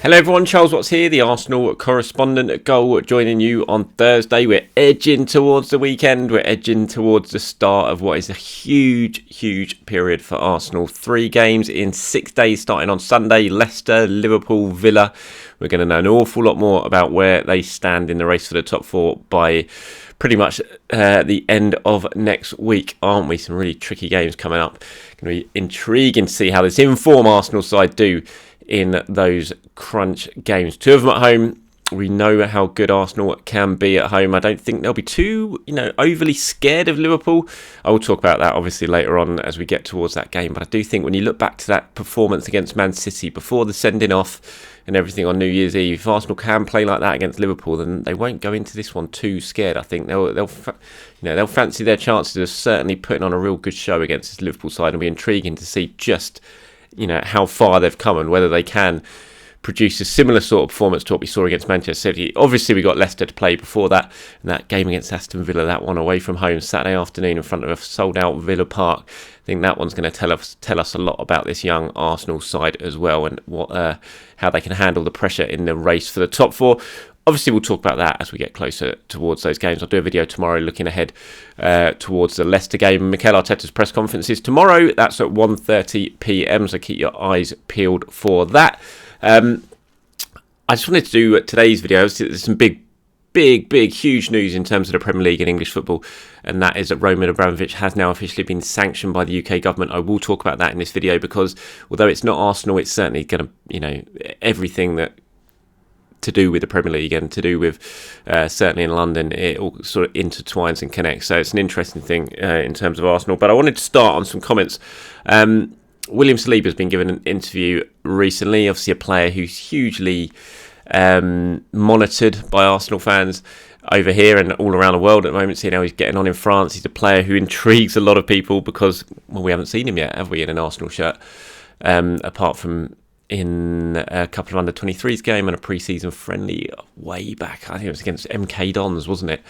Hello everyone, Charles Watts here, the Arsenal correspondent at Goal, joining you on Thursday. We're edging towards the weekend, we're edging towards the start of what is a huge period for Arsenal. 3 games in 6 days starting on Sunday, Leicester, Liverpool, Villa. We're going to know an awful lot more about where they stand in the race for the top 4 by pretty much the end of next week, aren't we? Some really tricky games coming up. Going to be intriguing to see how this inform Arsenal side do in those crunch games. 2 of them at home. We know how good Arsenal can be at home. I don't think they'll be too, overly scared of Liverpool. I will talk about that obviously later on as we get towards that game. But I do think when you look back to that performance against Man City before the sending off and everything on New Year's Eve, if Arsenal can play like that against Liverpool, then they won't go into this one too scared. I think they'll fancy their chances of certainly putting on a real good show against this Liverpool side. It'll be intriguing to see just how far they've come and whether they can produce a similar sort of performance to what we saw against Manchester City. Obviously, we got Leicester to play before that, and that game against Aston Villa, that one away from home, Saturday afternoon in front of a sold-out Villa Park. I think that one's going to tell us a lot about this young Arsenal side as well, and how they can handle the pressure in the race for the top 4. Obviously, we'll talk about that as we get closer towards those games. I'll do a video tomorrow looking ahead towards the Leicester game. Mikel Arteta's press conference is tomorrow. That's at 1:30 p.m, so keep your eyes peeled for that. I just wanted to do today's video. There's some big, huge news in terms of the Premier League and English football, and that is that Roman Abramovich has now officially been sanctioned by the UK government. I will talk about that in this video because although it's not Arsenal, it's certainly going to, everything that to do with the Premier League and to do with certainly in London, it all sort of intertwines and connects. So it's an interesting thing in terms of Arsenal. But I wanted to start on some comments. William Saliba has been given an interview recently, obviously a player who's hugely monitored by Arsenal fans over here and all around the world at the moment. Seeing how he's getting on in France, he's a player who intrigues a lot of people because, well, we haven't seen him yet, have we, in an Arsenal shirt, apart from in a couple of under-23s game and a pre-season friendly way back. I think it was against MK Dons, wasn't it?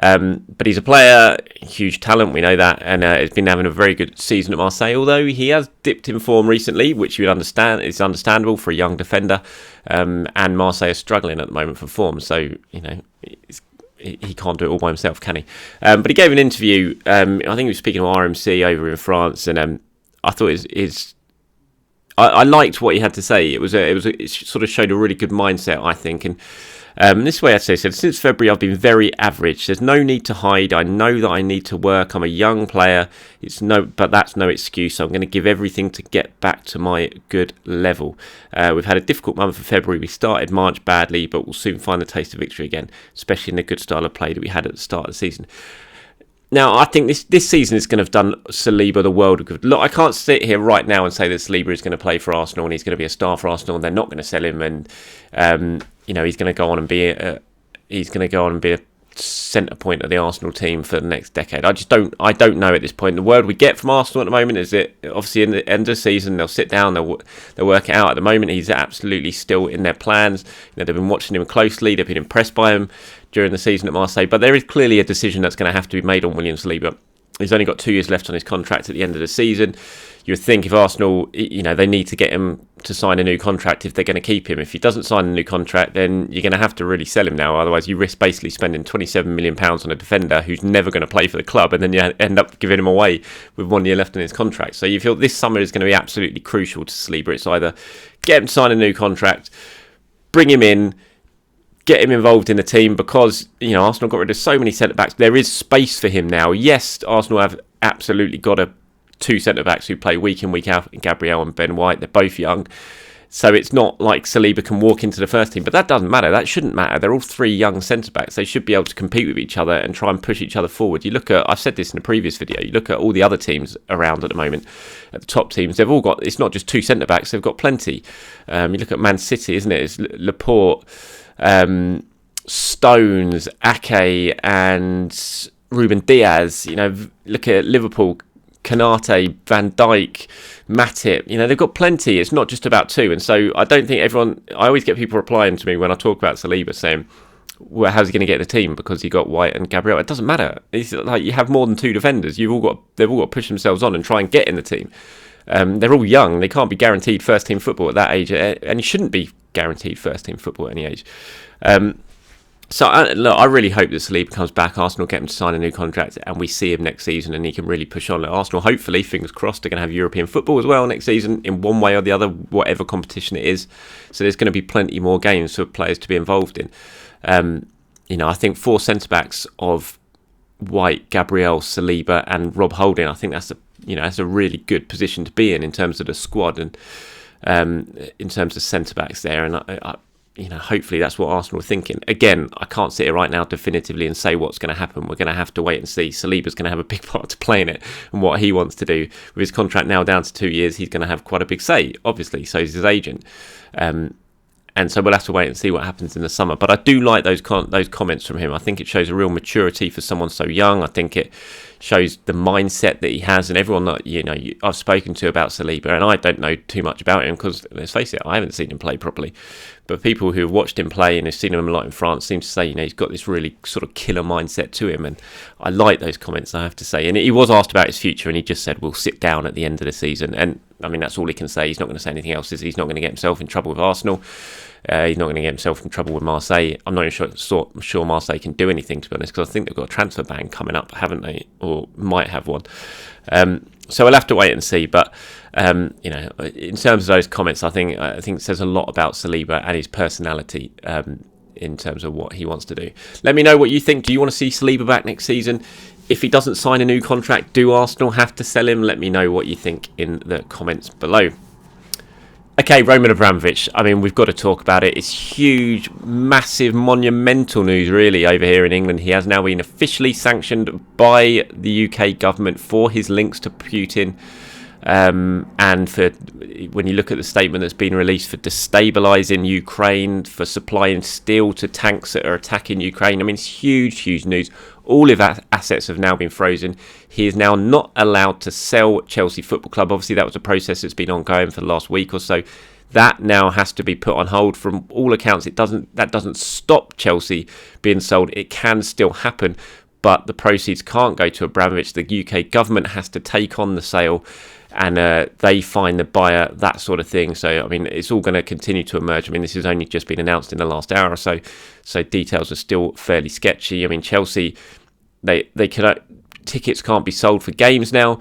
But he's a player, huge talent, we know that, and has been having a very good season at Marseille, although he has dipped in form recently, which you would understand is understandable for a young defender, and Marseille is struggling at the moment for form, so, he can't do it all by himself, can he? But he gave an interview, I think he was speaking to RMC over in France, and I thought I liked what he had to say. It sort of showed a really good mindset, I think. And this way, I'd say, said, since February, I've been very average. There's no need to hide. I know that I need to work. I'm a young player. But that's no excuse. I'm going to give everything to get back to my good level. We've had a difficult month of February. We started March badly, but we'll soon find the taste of victory again, especially in the good style of play that we had at the start of the season. Now, I think this season is going to have done Saliba the world of good. Look, I can't sit here right now and say that Saliba is going to play for Arsenal and he's going to be a star for Arsenal and they're not going to sell him and he's going to go on and be a centre point of the Arsenal team for the next decade. I don't know at this point. The word we get from Arsenal at the moment is that obviously in the end of the season they'll sit down, they'll work it out. At the moment, he's absolutely still in their plans. They've been watching him closely. They've been impressed by him during the season at Marseille, but there is clearly a decision that's going to have to be made on William Saliba. He's only got 2 years left on his contract at the end of the season. You would think if Arsenal, they need to get him to sign a new contract if they're going to keep him. If he doesn't sign a new contract, then you're going to have to really sell him now. Otherwise, you risk basically spending £27 million on a defender who's never going to play for the club, and then you end up giving him away with 1 year left on his contract. So you feel this summer is going to be absolutely crucial to Saliba. It's either get him to sign a new contract, bring him in, get him involved in the team, because Arsenal got rid of so many centre-backs. There is space for him now. Yes, Arsenal have absolutely got 2 centre-backs who play week in, week out, Gabriel and Ben White. They're both young. So it's not like Saliba can walk into the first team, but that doesn't matter. That shouldn't matter. They're all 3 young centre-backs. They should be able to compete with each other and try and push each other forward. You look at, I've said this in a previous video, you look at all the other teams around at the moment, at the top teams, they've all got, it's not just 2 centre-backs, they've got plenty. You look at Man City, isn't it? It's Laporte, Stones, Ake and Ruben Diaz. Look at Liverpool, Kanate, Van Dijk, Matip. They've got plenty. It's not just about 2. And so I don't think I always get people replying to me when I talk about Saliba saying, well, how's he going to get the team because he got White and Gabriel? It doesn't matter. It's like you have more than 2 defenders. They've all got to push themselves on and try and get in the team. They're all young. They can't be guaranteed first-team football at that age, and you shouldn't be guaranteed first team football at any age. So I really hope that Saliba comes back. Arsenal get him to sign a new contract, and we see him next season, and he can really push on. Arsenal, hopefully, fingers crossed, are going to have European football as well next season, in one way or the other, whatever competition it is. So there's going to be plenty more games for players to be involved in. I think 4 centre backs of White, Gabriel, Saliba, and Rob Holding. I think that's a really good position to be in terms of the squad and in terms of centre backs there. And hopefully that's what Arsenal are thinking. Again, I can't sit here right now definitively and say what's going to happen. We're going to have to wait and see. Saliba's going to have a big part to play in it, and what he wants to do. With his contract now down to 2 years, he's going to have quite a big say, obviously. So is his agent. And so we'll have to wait and see what happens in the summer. But I do like those comments from him. I think it shows a real maturity for someone so young. I think it shows the mindset that he has. And everyone that I've spoken to about Saliba, and I don't know too much about him because, let's face it, I haven't seen him play properly. But people who have watched him play and have seen him a lot in France seem to say, he's got this really sort of killer mindset to him. And I like those comments, I have to say. And he was asked about his future, and he just said, we'll sit down at the end of the season. And that's all he can say. He's not going to say anything else. He's not going to get himself in trouble with Arsenal. He's not going to get himself in trouble with Marseille. I'm not even sure Marseille can do anything, to be honest, because I think they've got a transfer ban coming up, haven't they? Or might have one. So we'll have to wait and see. But in terms of those comments, I think it says a lot about Saliba and his personality in terms of what he wants to do. Let me know what you think. Do you want to see Saliba back next season? If he doesn't sign a new contract, do Arsenal have to sell him? Let me know what you think in the comments below. Okay, Roman Abramovich. We've got to talk about it. It's huge, massive, monumental news, really, over here in England. He has now been officially sanctioned by the UK government for his links to Putin. And for when you look at the statement that's been released for destabilising Ukraine, for supplying steel to tanks that are attacking Ukraine. It's huge, huge news. All of our assets have now been frozen. He is now not allowed to sell Chelsea Football Club. Obviously, that was a process that's been ongoing for the last week or so. That now has to be put on hold. From all accounts, that doesn't stop Chelsea being sold. It can still happen, but the proceeds can't go to Abramovich. The UK government has to take on the sale, and they find the buyer, that sort of thing. So, it's all going to continue to emerge. This has only just been announced in the last hour or so, so details are still fairly sketchy. Chelsea, tickets can't be sold for games now.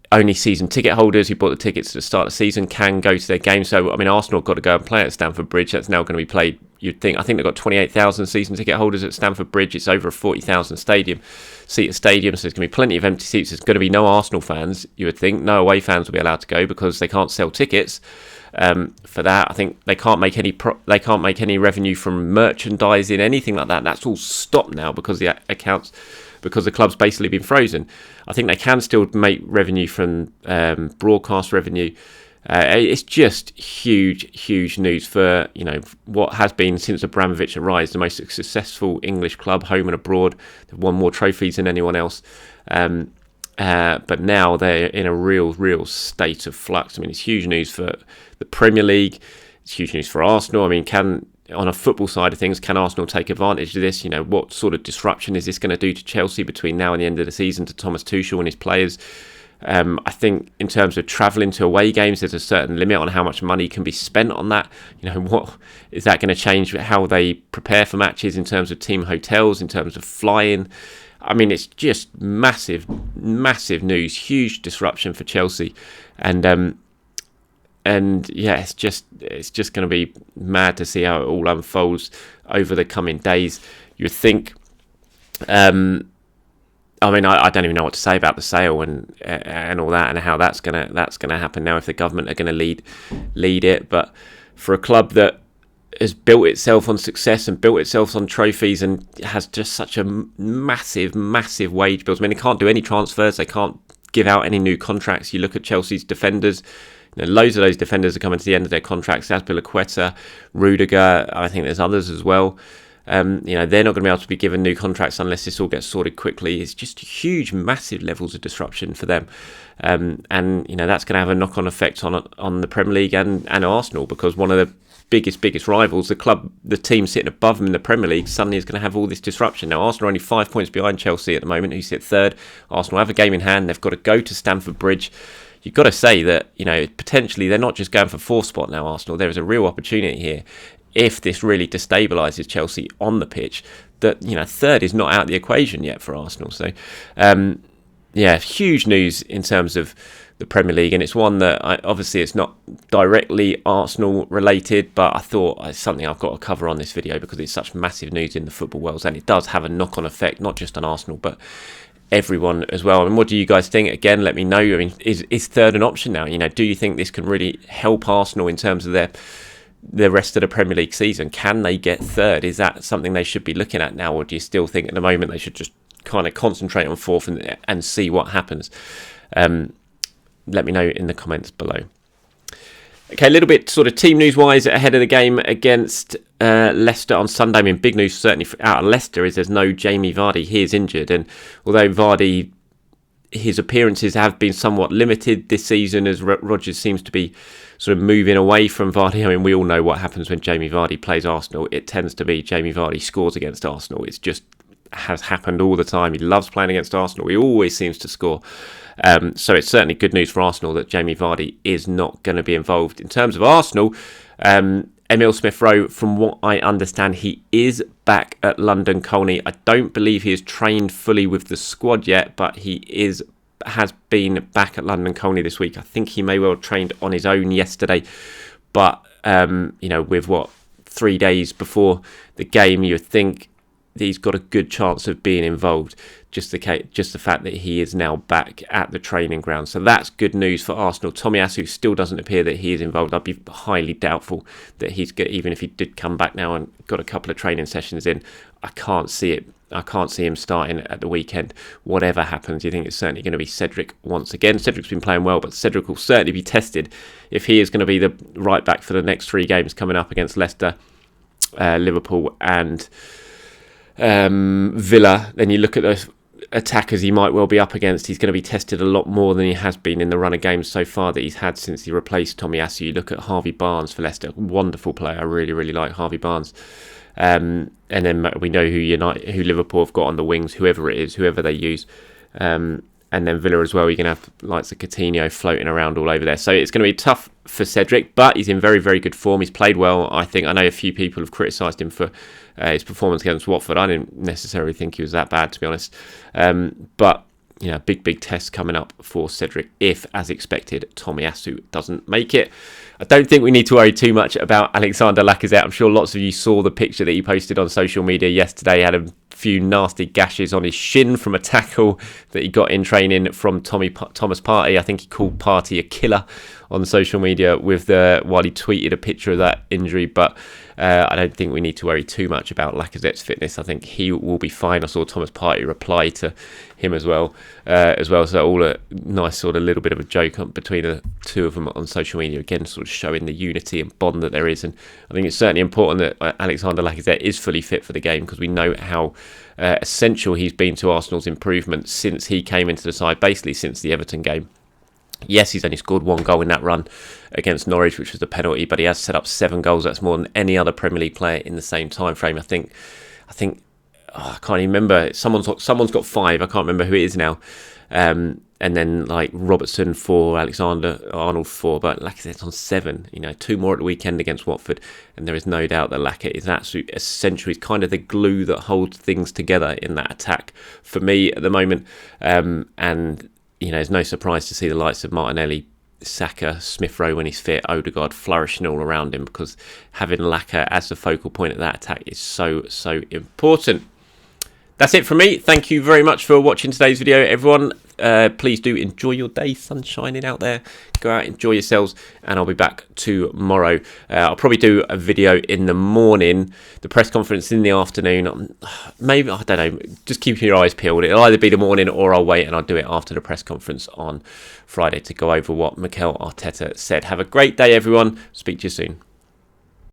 Only season ticket holders who bought the tickets at the start of the season can go to their game. So, Arsenal have got to go and play at Stamford Bridge. That's now going to be played, you'd think. I think they've got 28,000 season ticket holders at Stamford Bridge. It's over a 40,000 seat stadium, so there's going to be plenty of empty seats. There's going to be no Arsenal fans, you would think. No away fans will be allowed to go because they can't sell tickets. For that, I think they can't make any revenue from merchandising, anything like that. That's all stopped now because the club's basically been frozen. I think they can still make revenue from broadcast revenue. It's just huge news for what has been, since Abramovich arrived, the most successful English club, home and abroad. They've won more trophies than anyone else. But now they're in a real state of flux. It's huge news for the Premier League. It's huge news for Arsenal. On a football side of things, can Arsenal take advantage of this? What sort of disruption is this going to do to Chelsea between now and the end of the season, to Thomas Tuchel and his players? I think in terms of travelling to away games, there's a certain limit on how much money can be spent on that. What is that going to change how they prepare for matches in terms of team hotels, in terms of flying? It's just massive news, huge disruption for Chelsea, and yeah, it's just going to be mad to see how it all unfolds over the coming days. You'd think. I don't even know what to say about the sale and all that, and how that's gonna happen now if the government are going to lead it. But for a club that has built itself on success and built itself on trophies and has just such a massive wage bills. They can't do any transfers. They can't give out any new contracts. You look at Chelsea's defenders. Loads of those defenders are coming to the end of their contracts. Azpilicueta, Rudiger. I think there's others as well. They're not going to be able to be given new contracts unless this all gets sorted quickly. It's just huge, massive levels of disruption for them. And that's going to have a knock-on effect on the Premier League and Arsenal, because one of the biggest rivals, the team sitting above them in the Premier League, suddenly is going to have all this disruption. Now, Arsenal are only 5 points behind Chelsea at the moment, who sit third. Arsenal have a game in hand. They've got to go to Stamford Bridge. you've got to say that, potentially they're not just going for fourth spot now, Arsenal. There is a real opportunity here if this really destabilises Chelsea on the pitch, that, third is not out of the equation yet for Arsenal. So, huge news in terms of the Premier League, and it's one that obviously it's not directly Arsenal related, but I thought it's something I've got to cover on this video because it's such massive news in the football world, and it does have a knock-on effect, not just on Arsenal, but everyone as well. And what do you guys think? Again, let me know. I mean, is third an option now? Do you think this can really help Arsenal in terms of the rest of the Premier League season? Can they get third? Is that something they should be looking at now, or do you still think at the moment they should just kind of concentrate on fourth and see what happens? Let me know in the comments below. Okay, a little bit sort of team news-wise ahead of the game against Leicester on Sunday. I mean, big news certainly out of Leicester is there's no Jamie Vardy. He is injured, and although Vardy, his appearances have been somewhat limited this season as Rodgers seems to be sort of moving away from Vardy. I mean, we all know what happens when Jamie Vardy plays Arsenal. It tends to be Jamie Vardy scores against Arsenal. It's just has happened all the time. He loves playing against Arsenal. He always seems to score. So it's certainly good news for Arsenal that Jamie Vardy is not going to be involved. In terms of Arsenal, Emile Smith-Rowe, from what I understand, he is back at London Colney. I don't believe he has trained fully with the squad yet, but he has been back at London Colney this week. I think he may well have trained on his own yesterday, but with 3 days before the game, you would think he's got a good chance of being involved. Just the fact that he is now back at the training ground, so that's good news for Arsenal. Tomiyasu still doesn't appear that he is involved. I'd be highly doubtful that he's even if he did come back now and got a couple of training sessions in. I can't see it. I can't see him starting at the weekend. Whatever happens, you think it's certainly going to be Cedric once again. Cedric's been playing well, but Cedric will certainly be tested if he is going to be the right back for the next 3 games coming up against Leicester, Liverpool and Villa. Then you look at those attackers he might well be up against. He's going to be tested a lot more than he has been in the run of games so far that he's had since he replaced Tomiyasu. You look at Harvey Barnes for Leicester, wonderful player. I really, really like Harvey Barnes. And then we know who Liverpool have got on the wings, whoever it is, whoever they use. And then Villa as well, you're going to have likes of Coutinho floating around all over there. So it's going to be tough for Cedric, but he's in very, very good form. He's played well. I know a few people have criticised him for his performance against Watford. I didn't necessarily think he was that bad, to be honest. But big test coming up for Cedric if, as expected, Tomiyasu doesn't make it. I don't think we need to worry too much about Alexander Lacazette. I'm sure lots of you saw the picture that he posted on social media yesterday. He had a few nasty gashes on his shin from a tackle that he got in training from Thomas Partey. I think he called Partey a killer on social media while he tweeted a picture of that injury, but I don't think we need to worry too much about Lacazette's fitness. I think he will be fine. I saw Thomas Partey reply to him as well. So all a nice sort of little bit of a joke between the two of them on social media, again sort of showing the unity and bond that there is. And I think it's certainly important that Alexander Lacazette is fully fit for the game, because we know how essential he's been to Arsenal's improvement since he came into the side, basically since the Everton game. Yes, he's only scored 1 goal in that run against Norwich, which was the penalty, but he has set up 7 goals. That's more than any other Premier League player in the same time frame. I think I can't even remember. Someone's got 5. I can't remember who it is now. And then like Robertson 4, Alexander-Arnold 4, but Lacazette's on 7. 2 more at the weekend against Watford, and there is no doubt that Lacazette is absolutely essential. He's kind of the glue that holds things together in that attack for me at the moment. And it's no surprise to see the likes of Martinelli, Saka, Smith-Rowe when he's fit, Odegaard flourishing all around him, because having Lacazette as the focal point of that attack is so important. That's it from me. Thank you very much for watching today's video, everyone. Please do enjoy your day. Sun's shining out there. Go out, enjoy yourselves, and I'll be back tomorrow. I'll probably do a video in the morning, the press conference in the afternoon. Maybe, I don't know, just keep your eyes peeled. It'll either be the morning or I'll wait and I'll do it after the press conference on Friday to go over what Mikel Arteta said. Have a great day, everyone. Speak to you soon.